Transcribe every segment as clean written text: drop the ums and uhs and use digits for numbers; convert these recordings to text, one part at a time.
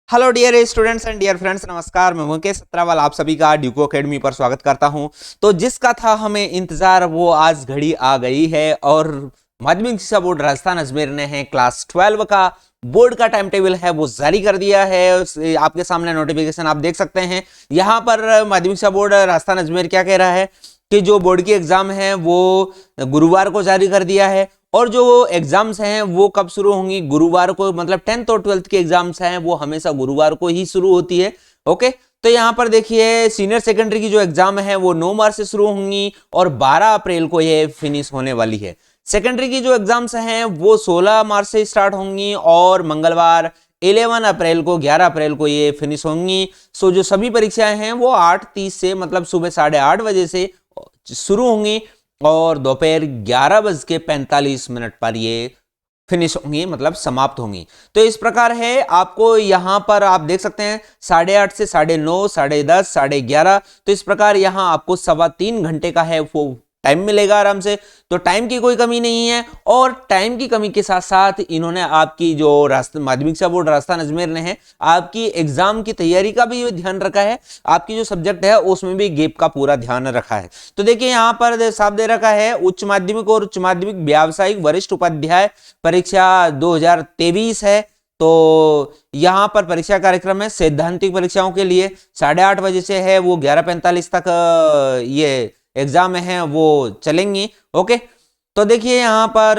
Hello dear students and dear friends, नमस्कार। मैं मुकेश सत्रावल आप सभी का ड्यूको एकेडमी पर स्वागत करता हूं। तो जिसका था हमें इंतजार वो आज घड़ी आ गई है और माध्यमिक शिक्षा बोर्ड राजस्थान अजमेर ने है क्लास 12 का बोर्ड का टाइम टेबल है वो जारी कर दिया है। आपके सामने नोटिफिकेशन आप देख सकते हैं। यहां पर माध्यमिक शिक्षा बोर्ड राजस्थान अजमेर क्या कह रहा है कि जो बोर्ड की एग्जाम है वो गुरुवार को जारी कर दिया है और जो एग्जाम्स हैं वो कब शुरू होंगी, गुरुवार को। मतलब 10th और 12th की एग्जाम्स हैं वो हमेशा गुरुवार को ही शुरू होती है। ओके, तो यहां पर देखिए सीनियर सेकेंडरी की जो एग्जाम है वो 9 मार्च से शुरू होंगी और 12 अप्रैल को ये फिनिश होने वाली है। सेकेंडरी की जो एग्जाम्स हैं वो 16 मार्च से स्टार्ट होंगी और मंगलवार 11 अप्रैल को 11 अप्रैल को ये फिनिश होंगी। सो जो सभी परीक्षाएं हैं वो 8:30 से मतलब सुबह 8:30 बजे से शुरू होंगी और दोपहर 11:45 पर ये फिनिश होंगी, मतलब समाप्त होंगी। तो इस प्रकार है, आपको यहां पर आप देख सकते हैं 8:30 से 9:30, 10:30, 11:30। तो इस प्रकार यहां आपको 3.25 घंटे का है वो टाइम मिलेगा आराम से। तो टाइम की कोई कमी नहीं है और टाइम की कमी के साथ साथ इन्होंने आपकी जो माध्यमिक शिक्षा बोर्ड राजस्थान अजमेर ने है आपकी एग्जाम की तैयारी का भी ध्यान रखा है। आपकी जो सब्जेक्ट है उसमें भी गैप का पूरा ध्यान रखा है। तो देखिए यहां पर साफ दे रखा है उच्च माध्यमिक और उच्च माध्यमिक व्यावसायिक वरिष्ठ उपाध्याय परीक्षा 2023 है। तो यहां पर परीक्षा कार्यक्रम है सैद्धांतिक परीक्षाओं के लिए 8:30 बजे से है वो 11:45 तक ये एग्जाम है वो चलेंगी। ओके, तो देखिए यहां पर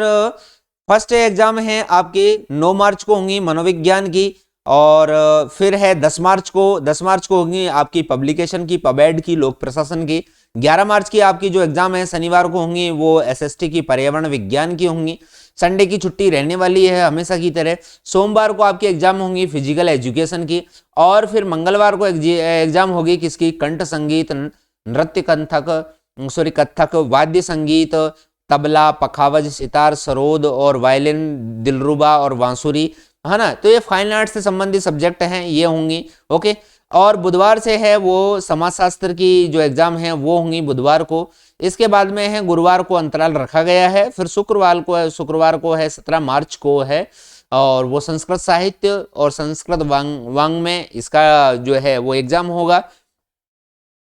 फर्स्ट एग्जाम है आपकी 9 मार्च को होंगी मनोविज्ञान की और फिर है 10 मार्च को होंगी आपकी पब्लिकेशन की, पबेड की, लोक प्रशासन की। 11 मार्च की आपकी जो एग्जाम है शनिवार को होंगी वो एसएसटी की, पर्यावरण विज्ञान की होंगी। संडे की छुट्टी रहने वाली है हमेशा की तरह। सोमवार को आपकी एग्जाम होंगी फिजिकल एजुकेशन की और फिर मंगलवार को एग्जाम होगी किसकी, कंठ संगीत, नृत्य कथक, वाद्य संगीत, तबला, पखावज, सितार, सरोद और वायलिन, दिलरुबा और बांसुरी, है ना। तो ये फाइन आर्ट से संबंधित सब्जेक्ट हैं, ये होंगी। ओके, और बुधवार से है वो समाजशास्त्र की जो एग्जाम है वो होंगी बुधवार को। इसके बाद में है गुरुवार को अंतराल रखा गया है। फिर शुक्रवार को है 17 मार्च को है और वो संस्कृत साहित्य और संस्कृत वांग में इसका जो है वो एग्जाम होगा।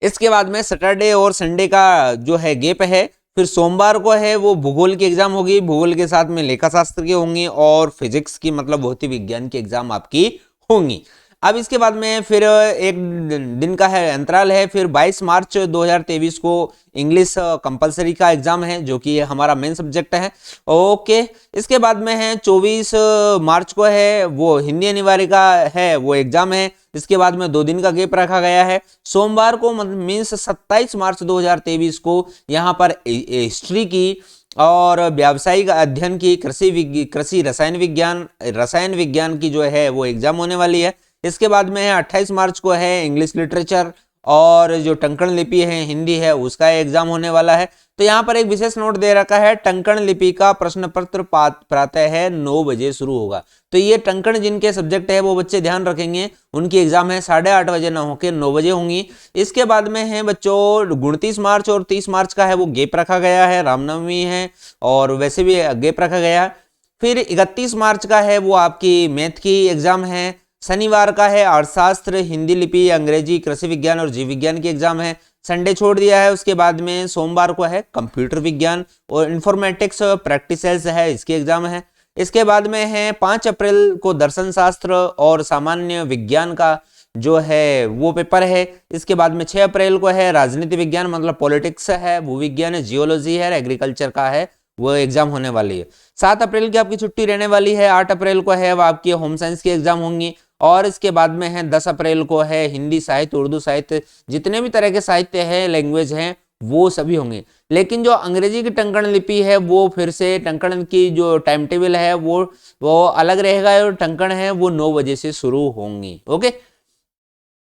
इसके बाद में सैटरडे और संडे का जो है गैप है। फिर सोमवार को है वो भूगोल की एग्जाम होगी, भूगोल के साथ में लेखा शास्त्र की होंगी और फिजिक्स की मतलब भौतिक विज्ञान की एग्जाम आपकी होंगी। अब इसके बाद में फिर एक दिन का है अंतराल है। फिर 22 मार्च 2023 को इंग्लिश कंपलसरी का एग्जाम है जो कि हमारा मेन सब्जेक्ट है। ओके, इसके बाद में है 24 मार्च को है वो हिंदी अनिवार्य का है वो एग्जाम है। इसके बाद में 2 दिन का गैप रखा गया है। सोमवार को मीन्स 27 मार्च 2023 को यहाँ पर हिस्ट्री की और व्यावसायिक अध्ययन की, कृषि रसायन विज्ञान की जो है वो एग्जाम होने वाली है। इसके बाद में 28 मार्च को है इंग्लिश लिटरेचर और जो टंकण लिपि है हिंदी है उसका एग्जाम होने वाला है। तो यहाँ पर एक विशेष नोट दे रखा है टंकण लिपि का प्रश्न पत्र प्रातः है 9 बजे शुरू होगा। तो ये टंकण जिनके सब्जेक्ट है वो बच्चे ध्यान रखेंगे, उनकी एग्जाम है 8:30 बजे ना होकर 9 बजे होंगी। इसके बाद में है बच्चों 29 मार्च और 30 मार्च का है वो गैप रखा गया है, रामनवमी है और वैसे भी गैप रखा गया है। फिर 31 मार्च का है वो आपकी मैथ की एग्जाम है। शनिवार का है अर्थशास्त्र, हिंदी लिपि, अंग्रेजी, कृषि विज्ञान और जीव विज्ञान की एग्जाम है। संडे छोड़ दिया है। उसके बाद में सोमवार को है कंप्यूटर विज्ञान और इंफॉर्मेटिक्स प्रैक्टिसेस है, इसकी एग्जाम है। इसके बाद में है 5 अप्रैल को दर्शन शास्त्र और सामान्य विज्ञान का जो है वो पेपर है। इसके बाद में 6 अप्रैल को है राजनीति विज्ञान मतलब पॉलिटिक्स है, भूविज्ञान है, जियोलॉजी है, एग्रीकल्चर का है वो एग्जाम होने वाली है। 7 अप्रैल की आपकी छुट्टी रहने वाली है। 8 अप्रैल को है वो आपकी होम साइंस की एग्जाम होंगी और इसके बाद में है 10 अप्रैल को है हिंदी साहित्य, उर्दू साहित्य, जितने भी तरह के साहित्य हैं, लैंग्वेज हैं वो सभी होंगे। लेकिन जो अंग्रेजी की टंकण लिपि है वो फिर से टंकण की जो टाइम टेबल है वो अलग रहेगा और टंकण है वो 9 बजे से शुरू होंगी। ओके,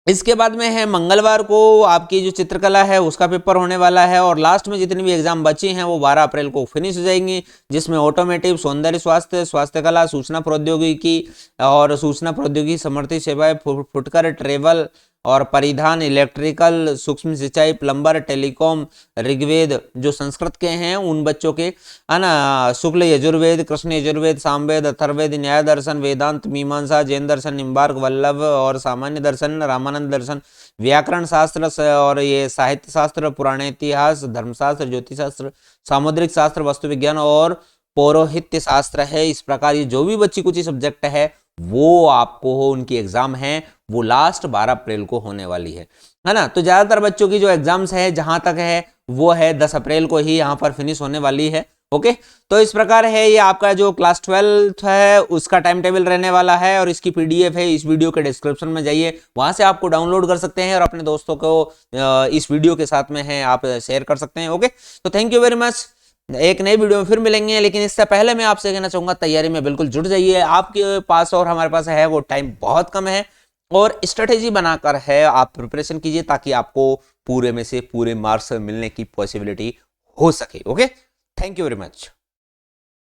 इसके बाद में है मंगलवार को आपकी जो चित्रकला है उसका पेपर होने वाला है और लास्ट में जितनी भी एग्जाम बची हैं वो 12 अप्रैल को फिनिश हो जाएंगी, जिसमें ऑटोमेटिव, सौंदर्य स्वास्थ्य कला, सूचना प्रौद्योगिकी और सूचना प्रौद्योगिकी समर्थित सेवाएं, फुटकर, ट्रेवल और परिधान, इलेक्ट्रिकल, सूक्ष्म सिंचाई, प्लम्बर, टेलीकॉम, ऋग्वेद जो संस्कृत के हैं उन बच्चों के, है ना, शुक्ल यजुर्वेद, कृष्ण यजुर्वेद, सामवेद, अथर्ववेद, न्याय दर्शन, वेदांत, मीमांसा, जैन दर्शन, निम्बार्क, वल्लभ और सामान्य दर्शन, रामानंद दर्शन, व्याकरण शास्त्र और ये साहित्य शास्त्र, पुराण इतिहास, धर्मशास्त्र, ज्योतिष शास्त्र, सामुद्रिक शास्त्र, वस्तु विज्ञान और पौरोहित्य शास्त्र है। इस प्रकार ये जो भी बच्ची कुछ सब्जेक्ट है वो आपको उनकी एग्जाम है वो लास्ट 12 अप्रैल को होने वाली है ना। तो ज्यादातर बच्चों की जो एग्जाम्स है जहां तक है वो है 10 अप्रैल को ही यहाँ पर फिनिश होने वाली है। ओके, तो इस प्रकार है ये आपका जो क्लास 12 है उसका टाइम टेबल रहने वाला है और इसकी पीडीएफ है इस वीडियो के डिस्क्रिप्शन में, जाइए वहां से आपको डाउनलोड कर सकते हैं और अपने दोस्तों को इस वीडियो के साथ में है आप शेयर कर सकते हैं। ओके, तो थैंक यू वेरी मच। एक नई वीडियो में फिर मिलेंगे, लेकिन इससे पहले मैं आपसे कहना चाहूंगा तैयारी में बिल्कुल जुट जाइए। आपके पास और हमारे पास है वो टाइम बहुत कम है और स्ट्रेटेजी बनाकर है आप प्रिपरेशन कीजिए ताकि आपको पूरे में से पूरे मार्क्स मिलने की पॉसिबिलिटी हो सके। Okay, thank you very much.